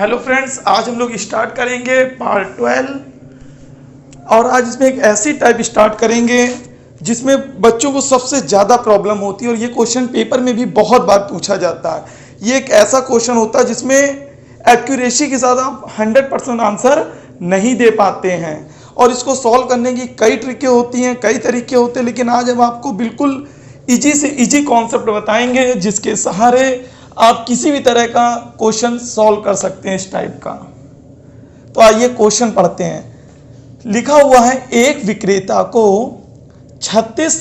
Hello friends, आज हम लोग स्टार्ट करेंगे पार्ट 12 और आज इसमें एक ऐसी टाइप स्टार्ट करेंगे जिसमें बच्चों को सबसे ज़्यादा प्रॉब्लम होती है और ये क्वेश्चन पेपर में भी बहुत बार पूछा जाता है। ये एक ऐसा क्वेश्चन होता है जिसमें एक्यूरेसी के साथ आप 100% आंसर नहीं दे पाते हैं और इसको सॉल्व करने की कई ट्रिकें होती हैं, कई तरीके होते हैं, लेकिन आज हम आपको बिल्कुल इजी से इजी कॉन्सेप्ट बताएंगे जिसके सहारे आप किसी भी तरह का क्वेश्चन सॉल्व कर सकते हैं इस टाइप का। तो आइए क्वेश्चन पढ़ते हैं। लिखा हुआ है, एक विक्रेता को 36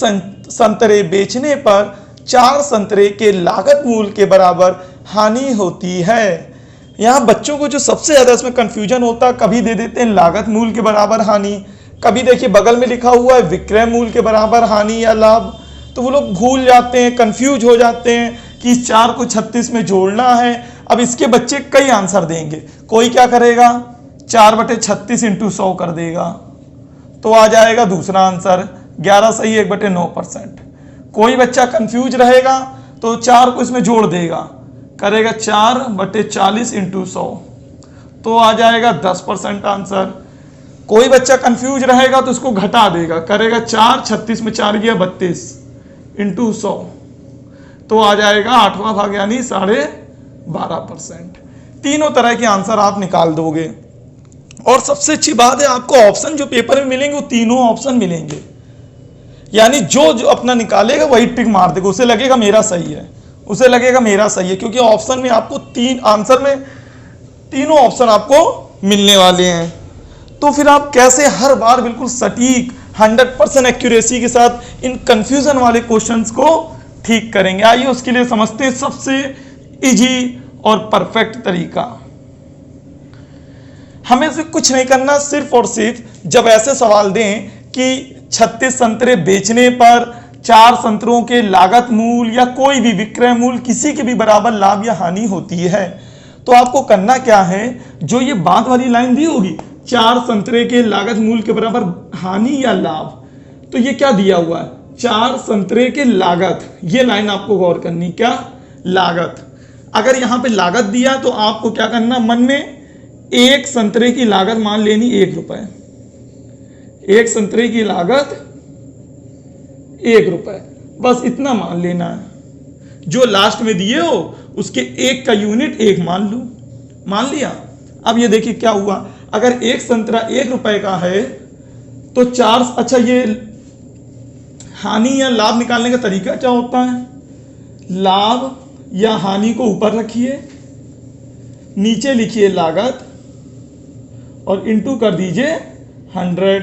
संतरे बेचने पर 4 संतरे के लागत मूल्य के बराबर हानि होती है। यहाँ बच्चों को जो सबसे ज़्यादा इसमें कंफ्यूजन होता है, कभी दे देते हैं लागत मूल्य के बराबर हानि, कभी देखिए बगल में लिखा हुआ है विक्रय मूल्य के बराबर हानि या लाभ, तो वो लोग भूल जाते हैं, कंफ्यूज हो जाते हैं कि इस 4 को 36 में जोड़ना है। अब इसके बच्चे कई आंसर देंगे। कोई क्या करेगा, 4/36 × 100 कर देगा तो आ जाएगा दूसरा आंसर 11 सही 1/9%। कोई बच्चा कंफ्यूज रहेगा तो 4 को इसमें जोड़ देगा, करेगा 4/40 × 100 तो आ जाएगा 10% आंसर। कोई बच्चा कंफ्यूज रहेगा तो इसको घटा देगा, करेगा 4, 36 में 4 गया 32 × 100 तो आ जाएगा 8वां भाग यानी 12.5%। तीनों तरह के आंसर आप निकाल दोगे। और सबसे अच्छी बात है, आपको ऑप्शन जो पेपर में मिलेंगे वो तीनों ऑप्शन मिलेंगे, यानी जो अपना निकालेगा वही टिक मार देगा, उसे लगेगा मेरा सही है, उसे लगेगा मेरा सही है, क्योंकि ऑप्शन में आपको आंसर में तीनों ऑप्शन आपको मिलने वाले हैं। तो फिर आप कैसे हर बार बिल्कुल सटीक 100% एक्यूरेसी के साथ इन कंफ्यूजन वाले क्वेश्चंस को ठीक करेंगे, आइए उसके लिए समझते हैं सबसे इजी और परफेक्ट तरीका। हमें से कुछ नहीं करना, सिर्फ और सिर्फ जब ऐसे सवाल दें कि 36 संतरे बेचने पर 4 संतरों के लागत मूल्य या कोई भी विक्रय मूल्य किसी के भी बराबर लाभ या हानि होती है, तो आपको करना क्या है, जो ये बाद वाली लाइन दी होगी 4 संतरे के लागत मूल्य के बराबर हानि या लाभ, तो ये क्या दिया हुआ है 4 संतरे के लागत, ये लाइन आपको गौर करनी, क्या लागत। अगर यहां पे लागत दिया तो आपको क्या करना, मन में एक संतरे की लागत मान लेनी 1 रुपए, एक संतरे की लागत 1 रुपए, बस इतना मान लेना है। जो लास्ट में दिए हो उसके 1 का यूनिट 1 मान लो, मान लिया। अब ये देखिए क्या हुआ, अगर एक संतरा 1 रुपए का है तो 4, अच्छा ये हानि या लाभ निकालने का तरीका क्या होता है, लाभ या हानि को ऊपर रखिए, नीचे लिखिए लागत और इनटू कर दीजिए 100,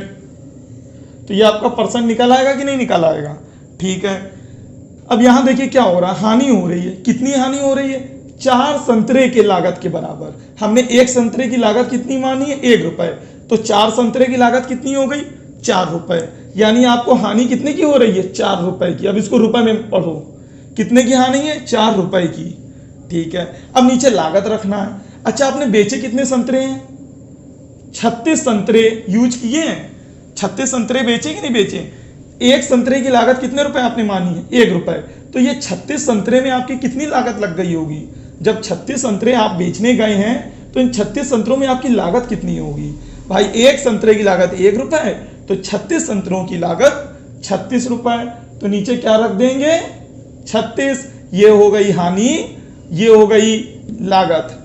तो ये आपका परसेंट निकल आएगा कि नहीं निकल आएगा, ठीक है। अब यहां देखिए क्या हो रहा है, हानि हो रही है, कितनी हानि हो रही है 4 संतरे के लागत के बराबर। हमने एक संतरे की लागत कितनी मानी है 1 रुपए, तो 4 संतरे की लागत कितनी हो गई 4 रुपए, यानी आपको हानि कितने की हो रही है 4 रुपए की। अब इसको रुपए में पढ़ो, कितने की हानि है 4 रुपए की, ठीक है। अब नीचे लागत रखना है। अच्छा, आपने बेचे कितने संतरे हैं, 36 संतरे यूज किए हैं, 36 संतरे बेचे कि नहीं बेचे। एक संतरे की लागत कितने रुपए आपने मानी है 1 रुपए, तो ये 36 संतरे में आपकी कितनी लागत लग गई होगी। जब 36 संतरे आप बेचने गए हैं तो इन 36 संतरों में आपकी लागत कितनी होगी भाई, एक संतरे की लागत 1 रुपए, तो 36 संतरों की लागत 36 रुपए, तो नीचे क्या रख देंगे 36, ये हो गई हानि, ये हो गई लागत।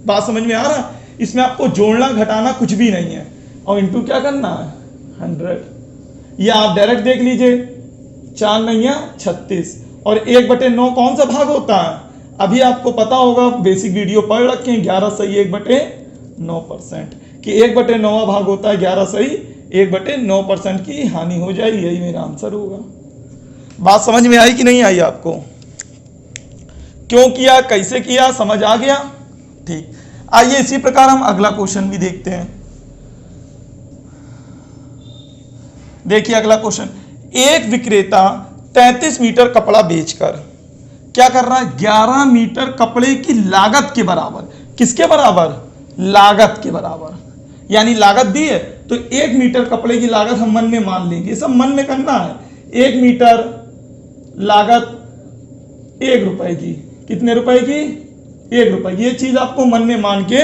बात समझ में आ रहा, इसमें आपको जोड़ना घटाना कुछ भी नहीं है, और इनटू क्या करना है 100। ये आप डायरेक्ट देख लीजिए, 4 9 36 और 1/9 कौन सा भाग होता है, अभी आपको पता होगा, बेसिक वीडियो पढ़ रखे हैं, 11 सही 1/9%, कि 1/9 भाग होता है 11 सही 1/9% की हानि हो जाएगी, यही मेरा आंसर होगा। बात समझ में आई कि नहीं आई आपको, क्यों किया, कैसे किया, समझ आ गया, ठीक। आइए इसी प्रकार हम अगला क्वेश्चन भी देखते हैं। देखिए अगला क्वेश्चन, एक विक्रेता 33 मीटर कपड़ा बेचकर क्या कर रहा है, 11 मीटर कपड़े की लागत के बराबर, किसके बराबर, लागत के बराबर, यानी लागत दी है तो 1 मीटर कपड़े की लागत हम मन में मान लेंगे, सब मन में करना है। 1 मीटर लागत 1 रुपए की, कितने रुपए की 1 रुपए, ये चीज आपको मन में मान के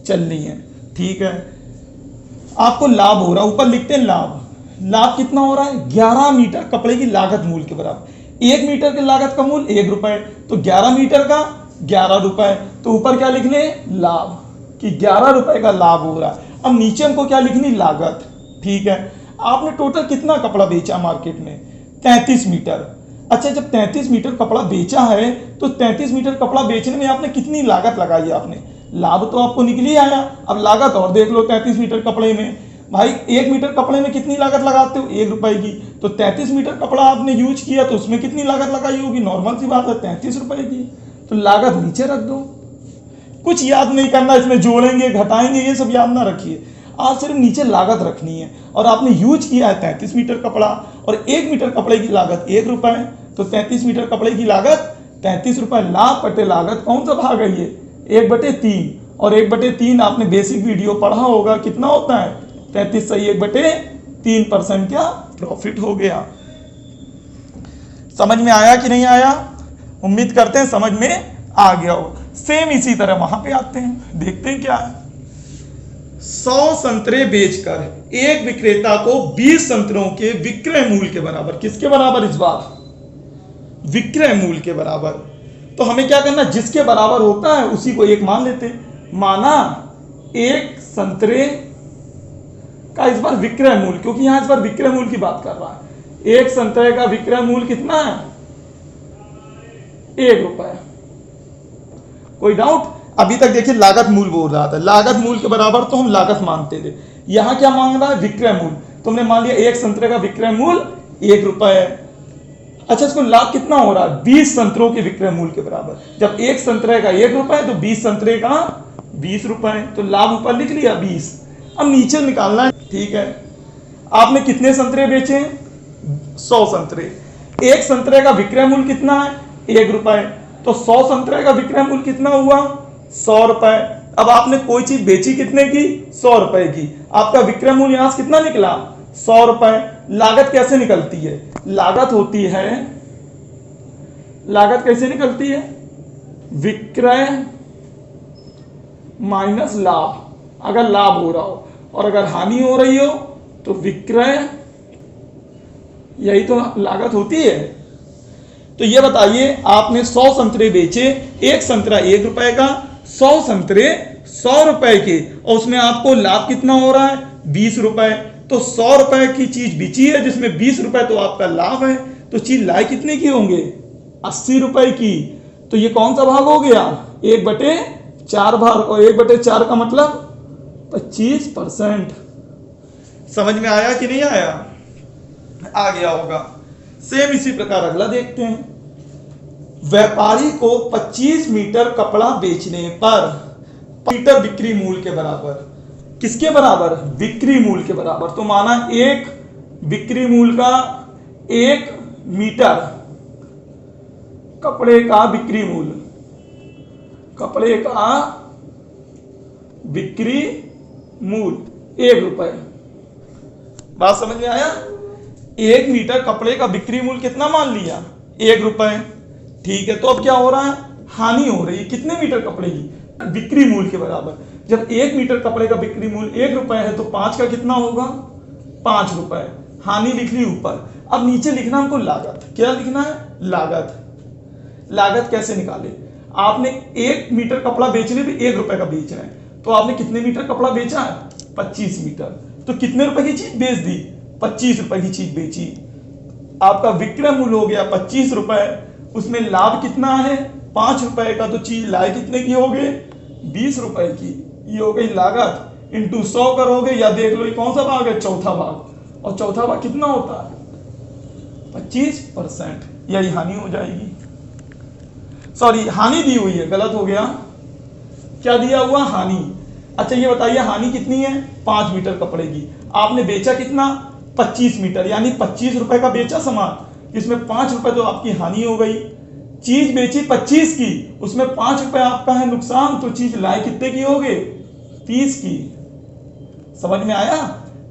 चल रही हैं। ठीक है, आपको लाभ हो रहा है, ऊपर लिखते हैं लाभ। लाभ कितना हो रहा है? 11 मीटर कपड़े की लागत मूल्य के बराबर। 1 मीटर की लागत का मूल्य 1 रुपए, तो 11 मीटर का 11 रुपए। तो ऊपर क्या लिखने? लाभ, कि 11 रुपए का लाभ हो रहा है। अब नीचे हमको क्या लिखनी? लागत। ठीक है, आपने टोटल कितना कपड़ा बेचा मार्केट में? 33 मीटर। अच्छा, जब 33 मीटर कपड़ा बेचा है तो 33 मीटर कपड़ा बेचने में आपने कितनी लागत लगाई? आपने लाभ तो आपको निकल ही आया, अब लागत और देख लो। 33 मीटर कपड़े में भाई 1 मीटर कपड़े में कितनी लागत लगाते हो? 1 रुपए की। तो 33 मीटर कपड़ा आपने यूज किया तो उसमें कितनी लागत लगाई होगी? नॉर्मल सी बात है, 33 रुपए की। तो लागत नीचे रख दो, कुछ याद नहीं करना, इसमें जोड़ेंगे घटाएंगे ये सब याद ना रखिए, आप सिर्फ नीचे लागत रखनी है। और आपने यूज किया है 33 मीटर कपड़ा और 1 मीटर कपड़े की लागत 1 रुपए, तो 33 मीटर कपड़े की लागत 33 रुपए। लाभ बटे लागत कौन सा भाग है ये? 1/3। और 1/3 आपने बेसिक वीडियो पढ़ा होगा, कितना होता है? 33 सही 1/3% क्या प्रॉफिट हो गया। समझ में आया कि नहीं आया? उम्मीद करते हैं समझ में आ गया हो। सेम इसी तरह वहां पे आते हैं, देखते हैं क्या है। 100 संतरे बेचकर एक विक्रेता को 20 संतरों के विक्रय मूल्य के बराबर, किसके बराबर इस बार? विक्रय मूल्य के बराबर। तो हमें क्या करना? जिसके बराबर होता है उसी को एक मान लेते। माना एक संतरे का इस बार विक्रय मूल्य, क्योंकि यहां इस बार विक्रय मूल्य की बात कर रहा है। एक संतरे का विक्रय मूल्य कितना है? 1 रुपए। कोई डाउट? अभी तक देखिए लागत मूल्य बोल रहा था, लागत मूल्य के बराबर तो हम लागत मानते थे। यहां क्या मांग रहा है? विक्रय मूल्य। तुमने मान लिया एक संतरे का विक्रय मूल्य 1 रुपए है। अच्छा, इसको लाभ कितना हो रहा है? 20 संतरों के विक्रय मूल्य के बराबर। जब एक संतरे का 1 रुपए तो 20 संतरे का 20 रुपए, तो लाभ ऊपर लिख लिया 20। अब नीचे निकालना है। ठीक है, आपने कितने संतरे बेचे? 100 संतरे। एक संतरे का विक्रय मूल्य कितना है? 1 रुपए, तो 100 संतरे का विक्रय मूल्य कितना हुआ? 100 रुपए। अब आपने कोई चीज बेची कितने की? 100 रुपए की। आपका विक्रय मूल्य यहां से कितना निकला? 100 रुपए। लागत कैसे निकलती है? लागत होती है, लागत कैसे निकलती है? विक्रय माइनस लाभ, अगर लाभ हो रहा हो, और अगर हानि हो रही हो तो विक्रय, यही तो लागत होती है। तो ये बताइए, आपने 100 संतरे बेचे, एक संतरा 1 रुपए का, 100 संतरे 100 रुपए के, और उसमें आपको लाभ कितना हो रहा है? 20 रुपए। तो 100 रुपए की चीज बिची है जिसमें 20 रुपए तो आपका लाभ है, तो चीज लाई कितने की होंगे? 80 रुपए की। तो ये कौन सा भाग हो गया? 1/4 भाग, और 1/4 का मतलब 25%। समझ में आया कि नहीं आया? आ गया होगा। सेम इसी प्रकार अगला देखते हैं। व्यापारी को 25 मीटर कपड़ा बेचने पर मीटर बिक्री मूल्य के बराबर, किसके बराबर? बिक्री मूल्य के बराबर। तो माना एक बिक्री मूल्य का 1 मीटर कपड़े का बिक्री मूल्य, कपड़े का बिक्री मूल्य 1 रुपए। बात समझ में आया? 1 मीटर कपड़े का बिक्री मूल्य कितना मान लिया? 1 रुपए। ठीक है, तो अब क्या हो रहा है? हानि हो रही है। कितने मीटर कपड़े की? बिक्री मूल्य के बराबर। जब 1 मीटर कपड़े का बिक्री मूल्य 1 रुपए है तो 5 का कितना होगा? 5 रुपए। हानि लिख ली ऊपर। अब नीचे लिखना हमको लागत। क्या लिखना है? लागत। लागत कैसे निकाले? आपने 1 मीटर कपड़ा बेचने पे 1 रुपए का बेच रहे हैं, तो आपने कितने मीटर कपड़ा बेचा है? 25 मीटर। तो कितने रुपए की चीज बेच दी? 25 रुपए की चीज बेची। आपका विक्रय मूल्य हो गया 25 रुपए, उसमें लाभ कितना है? 5 रुपए का, तो चीज लाए कितने की हो गए? 20 रुपए की। ये हो गई लागत, इंटू 100 करोगे, या देख लो ये कौन सा भाग है? चौथा भाग। और चौथा भाग कितना होता है? 25%। यही हानि हो जाएगी। सॉरी, हानि दी हुई है, गलत हो गया। क्या दिया हुआ? हानि। अच्छा, ये बताइए हानि कितनी है? 5 मीटर कपड़े की। आपने बेचा कितना? 25 मीटर, यानी 25 रुपए का बेचा सामान, इसमें 5 रुपए तो आपकी हानि हो गई। चीज बेची 25 की, उसमें 5 रुपए आपका है नुकसान, तो चीज लाए कितने की हो गए? 30 की। समझ में आया?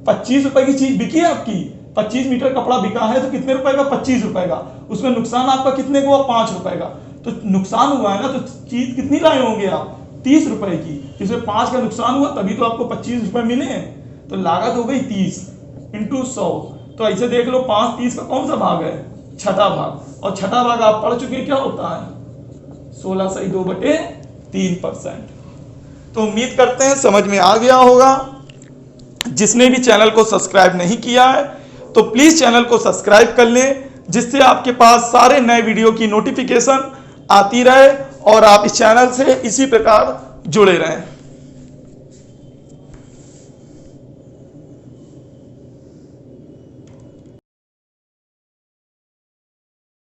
25 रुपए की चीज बिकी आपकी, 25 मीटर कपड़ा बिका है तो कितने रुपए का? 25 रुपए का। उसमें नुकसान आपका कितने को? 5 रुपए का। तो नुकसान हुआ है ना, तो चीज कितनी लाए होंगे आप? 30 रुपए की, इसमें 5 का नुकसान हुआ तभी तो आपको 25 रुपए मिले हैं, तो लागत हो गई 30 इंटू 100। तो ऐसे देख लो 5 30 का कौन सा भाग है, छठा भाग, और छठा भाग आप पढ़ चुके क्या होता है, 16/2/3%। तो उम्मीद करते हैं समझ में आ गया होगा। जिसने भी चैनल को सब्सक्राइब नहीं किया है तो प्लीज चैनल को सब्सक्राइब कर लें, जिससे आपके पास सारे नए वीडियो की नोटिफिकेशन आती रहे और आप इस चैनल से इसी प्रकार जुड़े रहें।